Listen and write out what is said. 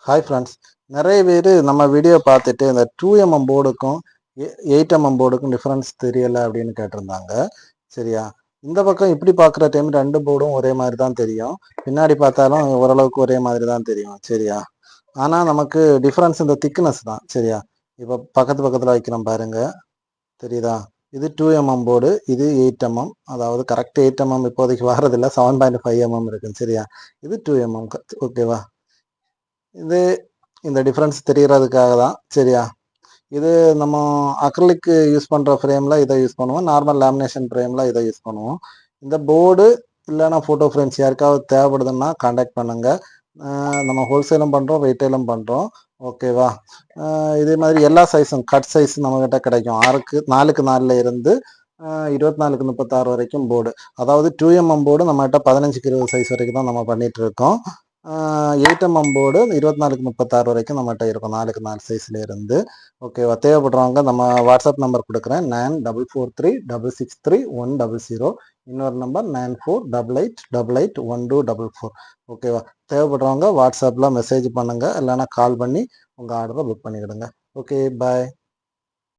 Hi friends, நிறைய பேர் நம்ம வீடியோ பார்த்துட்டு இந்த 2mm போர்டுக்கும் 8mm போர்டுக்கும் டிஃப்ரென்ஸ் தெரியலை அப்படின்னு கேட்டிருந்தாங்க. சரியா? இந்த பக்கம் இப்படி பார்க்குற டைம் ரெண்டு போர்டும் ஒரே மாதிரி தான் தெரியும். பின்னாடி பார்த்தாலும் ஓரளவுக்கு ஒரே மாதிரி தான் தெரியும். சரியா? ஆனால் நமக்கு டிஃப்ரென்ஸ் இந்த திக்னஸ் தான். சரியா? இப்போ பக்கத்து பக்கத்தில் வைக்கிறோம் பாருங்க, தெரியுதா? இது 2mm போர்டு, இது 8mm. அதாவது கரெக்ட் 8mm இப்போதைக்கு வர்றதில்ல, 7.5mm இருக்குங்க. சரியா? இது 2mm. ஓகேவா? இது இந்த டிஃப்ரென்ஸ் தெரியறதுக்காக தான். சரியா? இது நம்ம அக்ரிலிக் யூஸ் பண்ணுற ஃப்ரேமில் இதை யூஸ் பண்ணுவோம், நார்மல் லேமினேஷன் ஃப்ரேமில் இதை யூஸ் பண்ணுவோம். இந்த போர்டு இல்லைன்னா ஃபோட்டோ ஃப்ரேம்ஸ் யாருக்காவது தேவைப்படுதுன்னா காண்டாக்ட் பண்ணுங்கள். நம்ம ஹோல்சேலும் பண்ணுறோம், ரீட்டைலும் பண்ணுறோம். ஓகேவா? இதே மாதிரி எல்லா சைஸும் கட் சைஸ் நம்மக்கிட்ட கிடைக்கும். 4க்கு 4 இருந்து 24க்கு 36 வரைக்கும் போர்டு. அதாவது 2mm போர்டு நம்மகிட்ட 15க்கு 20 சைஸ் வரைக்கும் தான் நம்ம பண்ணிகிட்டு இருக்கோம். 8mm போர்டு 24க்கு 36 வரைக்கும் நம்மகிட்ட இருக்கும், 4க்கு 4 சைஸ்ல இருந்து. ஓகேவா? தேவைப்படுறவங்க நம்ம வாட்ஸ்அப் நம்பர் கொடுக்குறேன், 9443663100. இன்னொரு நம்பர் 9488881244. ஓகேவா? தேவைப்படுறவங்க வாட்ஸ்அப்பில் மெசேஜ் பண்ணுங்கள், இல்லைன்னா கால் பண்ணி உங்கள் ஆர்டரை புக் பண்ணிக்கிடுங்க. ஓகே, பாய்.